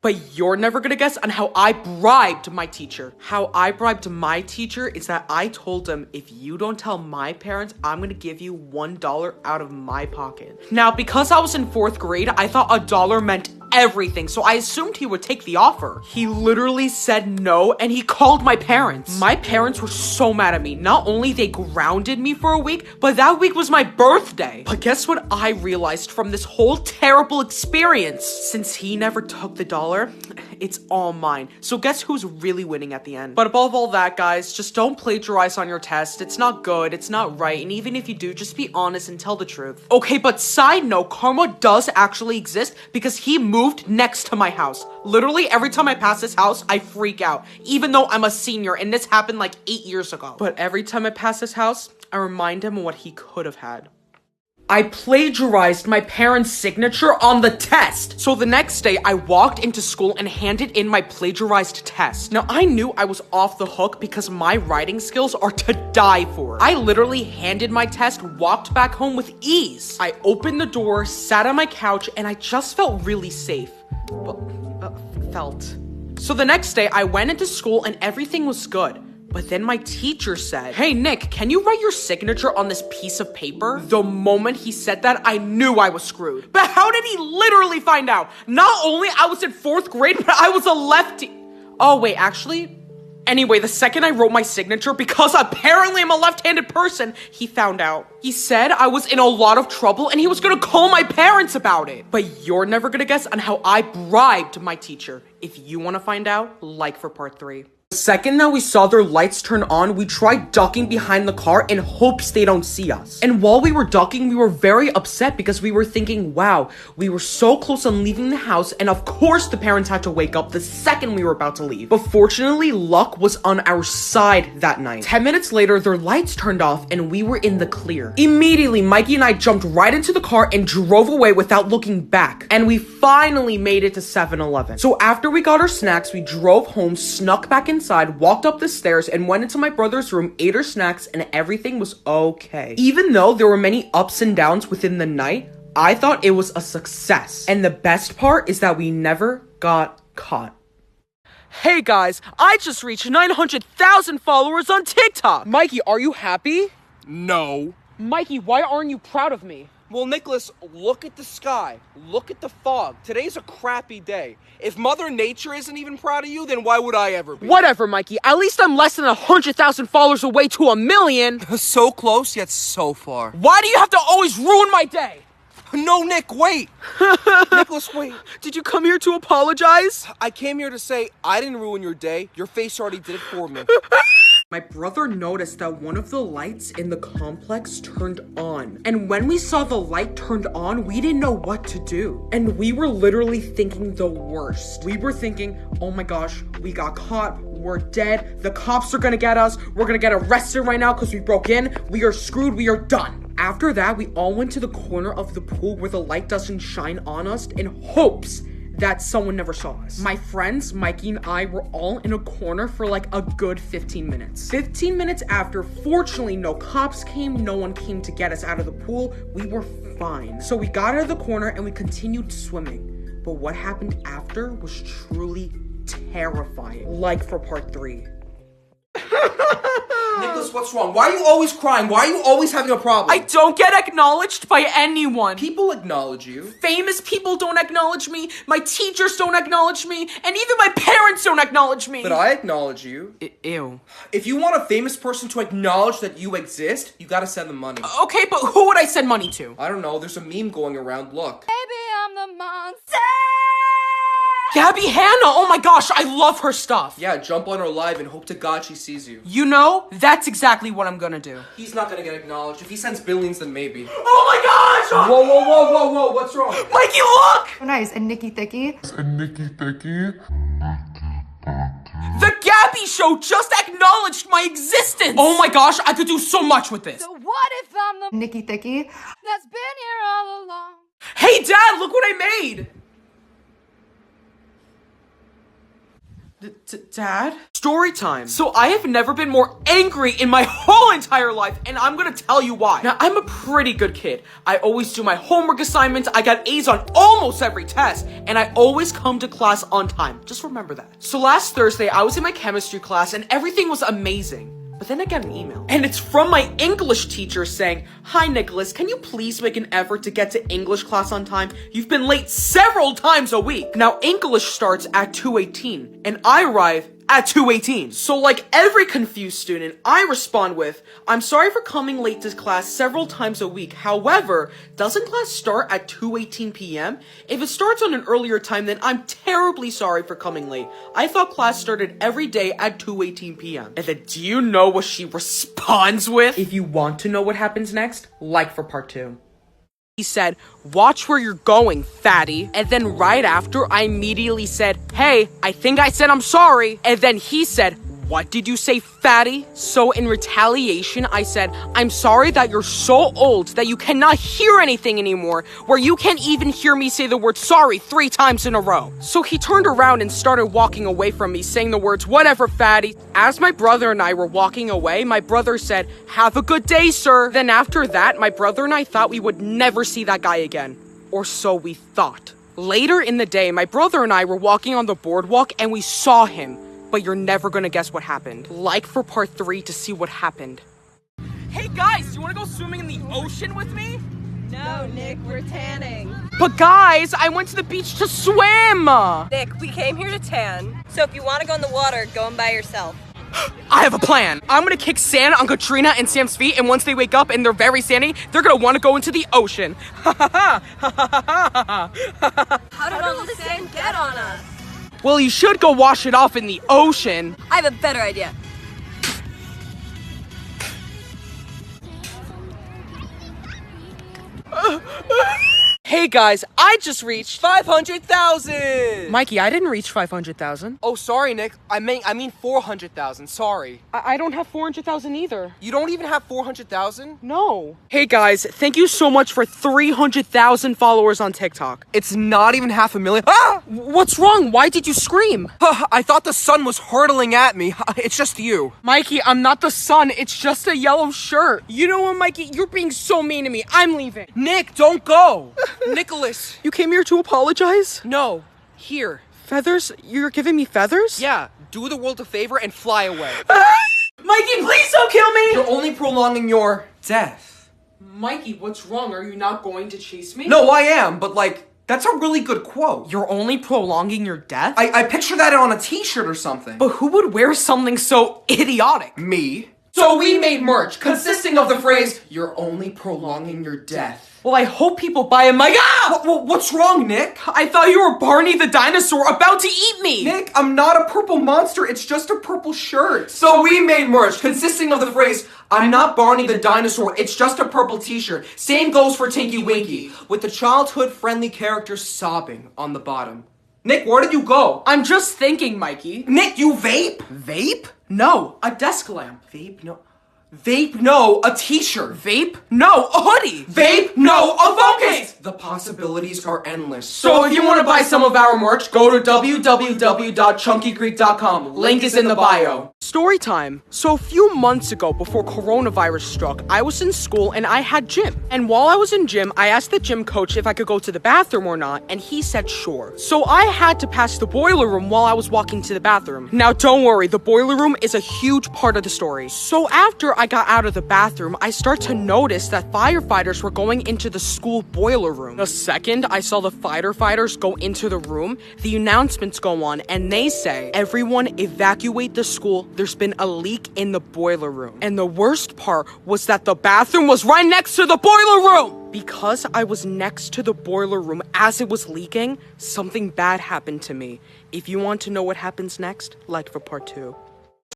But you're never gonna guess on how I bribed my teacher. How I bribed my teacher is that I told him, if you don't tell my parents, I'm gonna give you $1 out of my pocket. Now, because I was in 4th grade, I thought a dollar meant everything, so I assumed he would take the offer. He literally said no, and he called my parents. My parents were so mad at me. Not only they grounded me for a week, but that week was my birthday. But guess what I realized from this whole terrible experience? Since he never took the dollar, it's all mine. So guess who's really winning at the end? But above all that, guys, just don't plagiarize on your test. It's not good, it's not right, and even if you do, just be honest and tell the truth. Okay, but side note, karma does actually exist because he moved next to my house. Literally, every time I pass this house, I freak out, even though I'm a senior, and this happened like 8 years ago. But every time I pass this house, I remind him of what he could have had. I plagiarized my parents' signature on the test. So the next day, I walked into school and handed in my plagiarized test. Now, I knew I was off the hook because my writing skills are to die for. I literally handed my test, walked back home with ease. I opened the door, sat on my couch, and I just felt really safe. So the next day, I went into school and everything was good. But then my teacher said, "Hey Nick, can you write your signature on this piece of paper?" The moment he said that, I knew I was screwed. But how did he literally find out? Not only I was in 4th grade, but I was a lefty. Oh wait, actually, anyway, the second I wrote my signature, because apparently I'm a left-handed person, he found out. He said I was in a lot of trouble and he was gonna call my parents about it. But you're never gonna guess on how I bribed my teacher. If you wanna find out, like for part 3. The second that we saw their lights turn on, we tried ducking behind the car in hopes they don't see us. And while we were ducking, we were very upset because we were thinking, wow, we were so close on leaving the house, and of course the parents had to wake up the second we were about to leave. But fortunately, luck was on our side that night. 10 minutes later, their lights turned off and we were in the clear. Immediately, Mikey and I jumped right into the car and drove away without looking back. And we finally made it to 7-Eleven. So after we got our snacks, we drove home, snuck back inside, walked up the stairs, and went into my brother's room, ate our snacks, and everything was okay. Even though there were many ups and downs within the night, I thought it was a success. And the best part is that we never got caught. Hey guys, I just reached 900,000 followers on TikTok! Mikey, are you happy? No. Mikey, why aren't you proud of me? Well, Nicholas, look at the sky. Look at the fog. Today's a crappy day. If Mother Nature isn't even proud of you, then why would I ever be? Whatever, Mikey. At least I'm less than 100,000 followers away to 1,000,000. So close, yet so far. Why do you have to always ruin my day? No, Nick, wait. Nicholas, wait. Did you come here to apologize? I came here to say I didn't ruin your day. Your face already did it for me. My brother noticed that one of the lights in the complex turned on. And when we saw the light turned on, we didn't know what to do. And we were literally thinking the worst. We were thinking, oh my gosh, we got caught. We're dead. The cops are gonna get us. We're gonna get arrested right now because we broke in. We are screwed. We are done. After that, we all went to the corner of the pool where the light doesn't shine on us in hopes that someone never saw us. My friends, Mikey and I, were all in a corner for like a good 15 minutes. 15 minutes after, fortunately, no cops came, no one came to get us out of the pool. We were fine. So we got out of the corner and we continued swimming. But what happened after was truly terrifying. Like for part 3. Nicholas, what's wrong? Why are you always crying? Why are you always having a problem? I don't get acknowledged by anyone. People acknowledge you. Famous people don't acknowledge me, my teachers don't acknowledge me, and even my parents don't acknowledge me. But I acknowledge you. Ew. If you want a famous person to acknowledge that you exist, you gotta send them money. Okay, but who would I send money to? I don't know, there's a meme going around, look. Baby, I'm the monster. Gabby Hanna! Oh my gosh, I love her stuff. Yeah, jump on her live and hope to God she sees you. You know, that's exactly what I'm gonna do. He's not gonna get acknowledged. If he sends billions, then maybe. Oh my gosh! Whoa, whoa, whoa, whoa, whoa, what's wrong? Mikey, look! Oh, nice. And Nicky Thicky. The Gabby Show just acknowledged my existence! Oh my gosh, I could do so much with this. So what if I'm the Nicky Thicky that's been here all along? Hey Dad, look what I made! Dad? Story time. So I have never been more angry in my whole entire life, and I'm gonna tell you why. Now, I'm a pretty good kid. I always do my homework assignments, I got A's on almost every test, and I always come to class on time. Just remember that. So last Thursday, I was in my chemistry class, and everything was amazing. But then I got an email, and it's from my English teacher saying, "Hi Nicholas, can you please make an effort to get to English class on time? You've been late several times a week." Now English starts at 2:18, and I arrive at 2:18. So like every confused student, I respond with, "I'm sorry for coming late to class several times a week. However, doesn't class start at 2:18 p.m.? If it starts on an earlier time, then I'm terribly sorry for coming late. I thought class started every day at 2:18 p.m. And then do you know what she responds with? If you want to know what happens next, like for part 2. He said, "Watch where you're going, fatty." And then right after, I immediately said, "Hey, I think I said I'm sorry." And then he said, "What did you say, fatty?" So in retaliation, I said, "I'm sorry that you're so old that you cannot hear anything anymore, where you can't even hear me say the word sorry 3 times in a row." So he turned around and started walking away from me, saying the words, "Whatever, fatty." As my brother and I were walking away, my brother said, "Have a good day, sir." Then after that, my brother and I thought we would never see that guy again. Or so we thought. Later in the day, my brother and I were walking on the boardwalk and we saw him. But you're never gonna guess what happened. Like for part 3 to see what happened. Hey guys, you wanna go swimming in the ocean with me? No, Nick, we're tanning. But guys, I went to the beach to swim! Nick, we came here to tan. So if you want to go in the water, go in by yourself. I have a plan. I'm gonna kick sand on Katrina and Sam's feet, and once they wake up and they're very sandy, they're gonna wanna go into the ocean. How did all the sand get on us? Well, you should go wash it off in the ocean. I have a better idea. Hey guys, I just reached 500,000! Mikey, I didn't reach 500,000. Oh, sorry, Nick. I mean 400,000. Sorry. I don't have 400,000 either. You don't even have 400,000? No. Hey guys, thank you so much for 300,000 followers on TikTok. It's not even 500,000. Ah! What's wrong? Why did you scream? I thought the sun was hurtling at me. It's just you. Mikey, I'm not the sun. It's just a yellow shirt. You know what, Mikey? You're being so mean to me. I'm leaving. Nick, don't go. Nicholas. You came here to apologize? No. Here. Feathers? You're giving me feathers? Yeah. Do the world a favor and fly away. Mikey, please don't kill me! You're only prolonging your death. Mikey, what's wrong? Are you not going to chase me? No, I am, but that's a really good quote. You're only prolonging your death? I picture that on a t-shirt or something. But who would wear something so idiotic? Me. So we made merch consisting of the phrase, "You're only prolonging your death." Well, I hope people buy it. My God! What's wrong, Nick? I thought you were Barney the dinosaur about to eat me! Nick, I'm not a purple monster. It's just a purple shirt. So we made merch consisting of the phrase, "I'm not Barney the dinosaur. It's just a purple t-shirt." Same goes for Tinky Winky, with the childhood-friendly character sobbing on the bottom. Nick, where did you go? I'm just thinking, Mikey. Nick, you vape? Vape? No, a desk lamp. Vape? No. Vape? No. A t-shirt. Vape? No, a hoodie. Vape? No. A phone case. The possibilities are endless. So if you want to buy some of our merch, go to www.chunkygreek.com. Link is in the bio. Story time. So a few months ago, before coronavirus struck, I was in school and I had gym. And while I was in gym, I asked the gym coach if I could go to the bathroom or not, and he said sure. So I had to pass the boiler room while I was walking to the bathroom. Now don't worry, the boiler room is a huge part of the story. So after I got out of the bathroom, I start to notice that firefighters were going into the school boiler room. The second I saw the firefighters go into the room, the announcements go on and they say, "Everyone evacuate the school. There's been a leak in the boiler room." And the worst part was that the bathroom was right next to the boiler room! Because I was next to the boiler room as it was leaking, something bad happened to me. If you want to know what happens next, like for part 2.